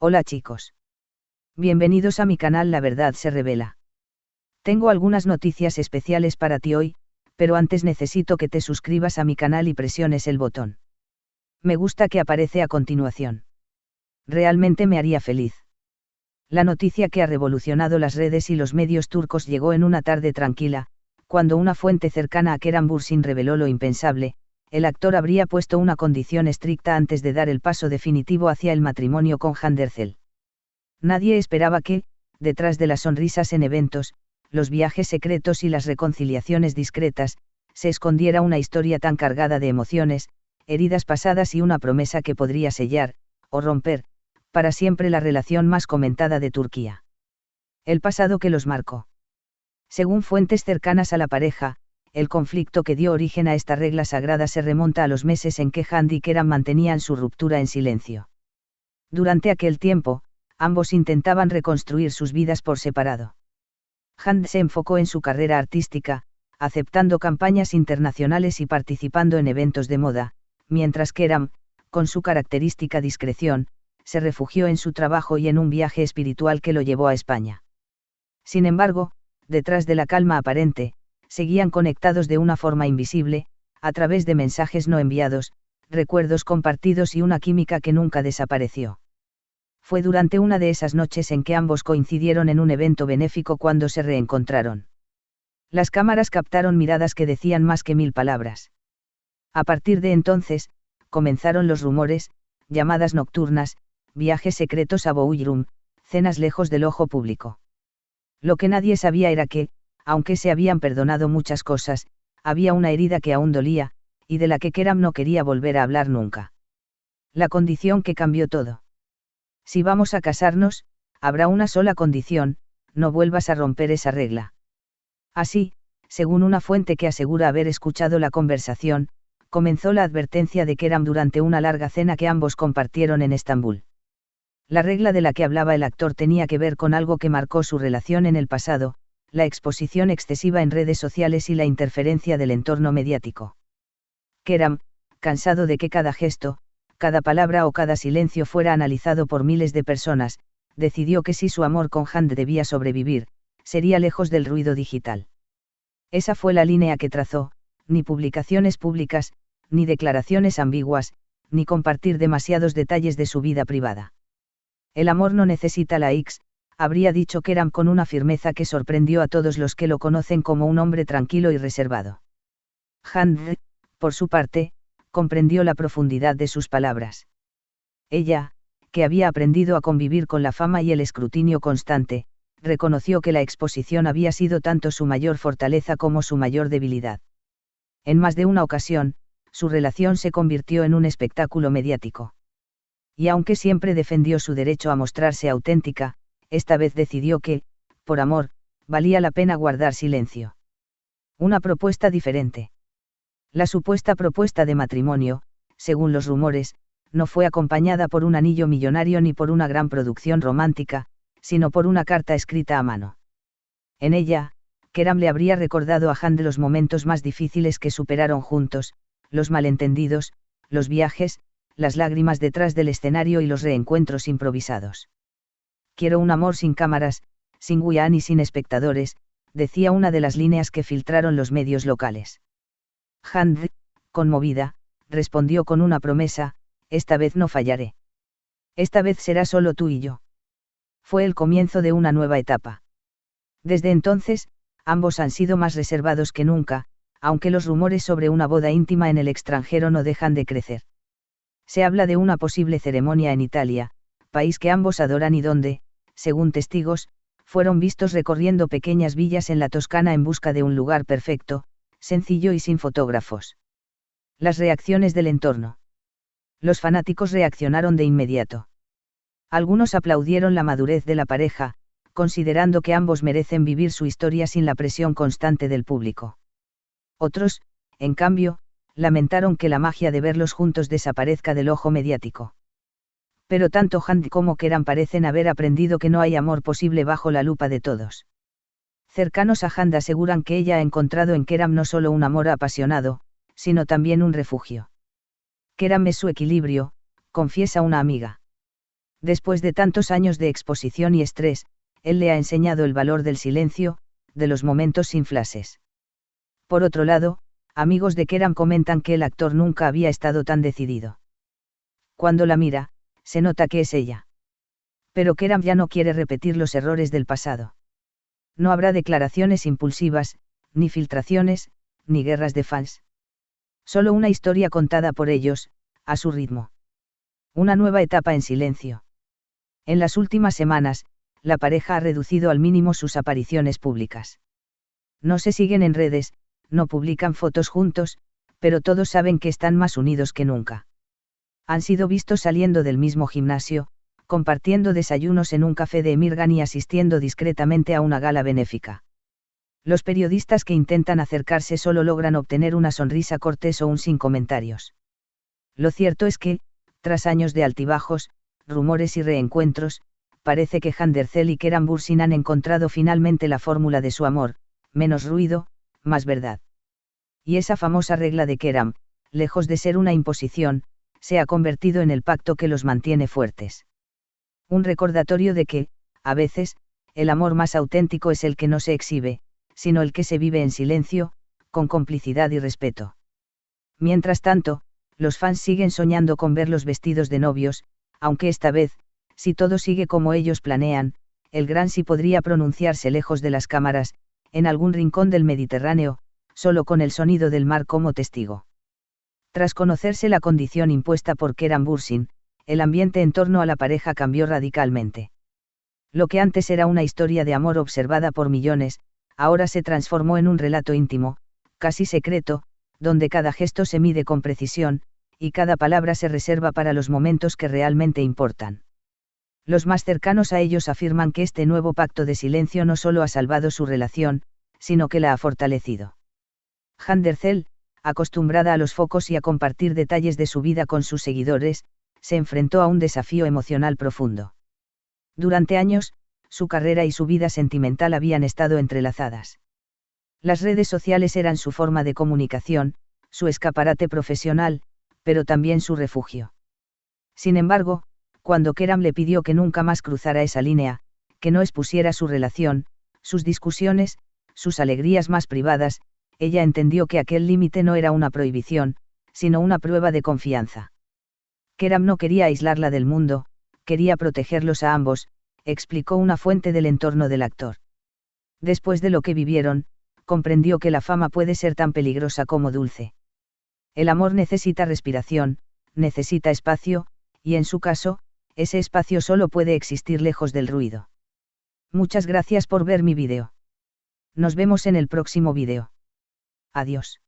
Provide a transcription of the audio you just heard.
Hola chicos. Bienvenidos a mi canal La Verdad se Revela. Tengo algunas noticias especiales para ti hoy, pero antes necesito que te suscribas a mi canal y presiones el botón me gusta que aparece a continuación. Realmente me haría feliz. La noticia que ha revolucionado las redes y los medios turcos llegó en una tarde tranquila, cuando una fuente cercana a Kerem Bürsin reveló lo impensable: el actor habría puesto una condición estricta antes de dar el paso definitivo hacia el matrimonio con Hande Erçel. Nadie esperaba que, detrás de las sonrisas en eventos, los viajes secretos y las reconciliaciones discretas, se escondiera una historia tan cargada de emociones, heridas pasadas y una promesa que podría sellar, o romper, para siempre la relación más comentada de Turquía. El pasado que los marcó. Según fuentes cercanas a la pareja, el conflicto que dio origen a esta regla sagrada se remonta a los meses en que Hande y Kerem mantenían su ruptura en silencio. Durante aquel tiempo, ambos intentaban reconstruir sus vidas por separado. Hande se enfocó en su carrera artística, aceptando campañas internacionales y participando en eventos de moda, mientras Kerem, con su característica discreción, se refugió en su trabajo y en un viaje espiritual que lo llevó a España. Sin embargo, detrás de la calma aparente, seguían conectados de una forma invisible, a través de mensajes no enviados, recuerdos compartidos y una química que nunca desapareció. Fue durante una de esas noches en que ambos coincidieron en un evento benéfico cuando se reencontraron. Las cámaras captaron miradas que decían más que 1000 palabras. A partir de entonces, comenzaron los rumores, llamadas nocturnas, viajes secretos a Bodrum, cenas lejos del ojo público. Lo que nadie sabía era que, aunque se habían perdonado muchas cosas, había una herida que aún dolía, y de la que Kerem no quería volver a hablar nunca. La condición que cambió todo. Si vamos a casarnos, habrá una sola condición: no vuelvas a romper esa regla. Así, según una fuente que asegura haber escuchado la conversación, comenzó la advertencia de Kerem durante una larga cena que ambos compartieron en Estambul. La regla de la que hablaba el actor tenía que ver con algo que marcó su relación en el pasado: la exposición excesiva en redes sociales y la interferencia del entorno mediático. Kerem, cansado de que cada gesto, cada palabra o cada silencio fuera analizado por miles de personas, decidió que si su amor con Hande debía sobrevivir, sería lejos del ruido digital. Esa fue la línea que trazó: ni publicaciones públicas, ni declaraciones ambiguas, ni compartir demasiados detalles de su vida privada. El amor no necesita likes, habría dicho Kerem con una firmeza que sorprendió a todos los que lo conocen como un hombre tranquilo y reservado. Hande, por su parte, comprendió la profundidad de sus palabras. Ella, que había aprendido a convivir con la fama y el escrutinio constante, reconoció que la exposición había sido tanto su mayor fortaleza como su mayor debilidad. En más de una ocasión, su relación se convirtió en un espectáculo mediático. Y aunque siempre defendió su derecho a mostrarse auténtica, esta vez decidió que, por amor, valía la pena guardar silencio. Una propuesta diferente. La supuesta propuesta de matrimonio, según los rumores, no fue acompañada por un anillo millonario ni por una gran producción romántica, sino por una carta escrita a mano. En ella, Kerem le habría recordado a Hande los momentos más difíciles que superaron juntos, los malentendidos, los viajes, las lágrimas detrás del escenario y los reencuentros improvisados. Quiero un amor sin cámaras, sin guión y sin espectadores, decía una de las líneas que filtraron los medios locales. Hande, conmovida, respondió con una promesa: esta vez no fallaré. Esta vez será solo tú y yo. Fue el comienzo de una nueva etapa. Desde entonces, ambos han sido más reservados que nunca, aunque los rumores sobre una boda íntima en el extranjero no dejan de crecer. Se habla de una posible ceremonia en Italia, país que ambos adoran y donde, según testigos, fueron vistos recorriendo pequeñas villas en la Toscana en busca de un lugar perfecto, sencillo y sin fotógrafos. Las reacciones del entorno. Los fanáticos reaccionaron de inmediato. Algunos aplaudieron la madurez de la pareja, considerando que ambos merecen vivir su historia sin la presión constante del público. Otros, en cambio, lamentaron que la magia de verlos juntos desaparezca del ojo mediático. Pero tanto Hande como Kerem parecen haber aprendido que no hay amor posible bajo la lupa de todos. Cercanos a Hande aseguran que ella ha encontrado en Kerem no solo un amor apasionado, sino también un refugio. Kerem es su equilibrio, confiesa una amiga. Después de tantos años de exposición y estrés, él le ha enseñado el valor del silencio, de los momentos sin flashes. Por otro lado, amigos de Keram comentan que el actor nunca había estado tan decidido. Cuando la mira, se nota que es ella. Pero Keram ya no quiere repetir los errores del pasado. No habrá declaraciones impulsivas, ni filtraciones, ni guerras de fans. Solo una historia contada por ellos, a su ritmo. Una nueva etapa en silencio. En las últimas semanas, la pareja ha reducido al mínimo sus apariciones públicas. No se siguen en redes, no publican fotos juntos, pero todos saben que están más unidos que nunca. Han sido vistos saliendo del mismo gimnasio, compartiendo desayunos en un café de Emirgan y asistiendo discretamente a una gala benéfica. Los periodistas que intentan acercarse solo logran obtener una sonrisa cortés o un sin comentarios. Lo cierto es que, tras años de altibajos, rumores y reencuentros, parece que Hande Erçel y Keram Bürsin han encontrado finalmente la fórmula de su amor: menos ruido, más verdad. Y esa famosa regla de Keram, lejos de ser una imposición, se ha convertido en el pacto que los mantiene fuertes. Un recordatorio de que, a veces, el amor más auténtico es el que no se exhibe, sino el que se vive en silencio, con complicidad y respeto. Mientras tanto, los fans siguen soñando con verlos vestidos de novios, aunque esta vez, si todo sigue como ellos planean, el gran sí podría pronunciarse lejos de las cámaras, en algún rincón del Mediterráneo, solo con el sonido del mar como testigo. Tras conocerse la condición impuesta por Keram Bürsin, el ambiente en torno a la pareja cambió radicalmente. Lo que antes era una historia de amor observada por millones, ahora se transformó en un relato íntimo, casi secreto, donde cada gesto se mide con precisión, y cada palabra se reserva para los momentos que realmente importan. Los más cercanos a ellos afirman que este nuevo pacto de silencio no solo ha salvado su relación, sino que la ha fortalecido. Hande Erçel, acostumbrada a los focos y a compartir detalles de su vida con sus seguidores, se enfrentó a un desafío emocional profundo. Durante años, su carrera y su vida sentimental habían estado entrelazadas. Las redes sociales eran su forma de comunicación, su escaparate profesional, pero también su refugio. Sin embargo, cuando Keram le pidió que nunca más cruzara esa línea, que no expusiera su relación, sus discusiones, sus alegrías más privadas, ella entendió que aquel límite no era una prohibición, sino una prueba de confianza. Keram no quería aislarla del mundo, quería protegerlos a ambos, explicó una fuente del entorno del actor. Después de lo que vivieron, comprendió que la fama puede ser tan peligrosa como dulce. El amor necesita respiración, necesita espacio, y en su caso, ese espacio solo puede existir lejos del ruido. Muchas gracias por ver mi vídeo. Nos vemos en el próximo vídeo. Adiós.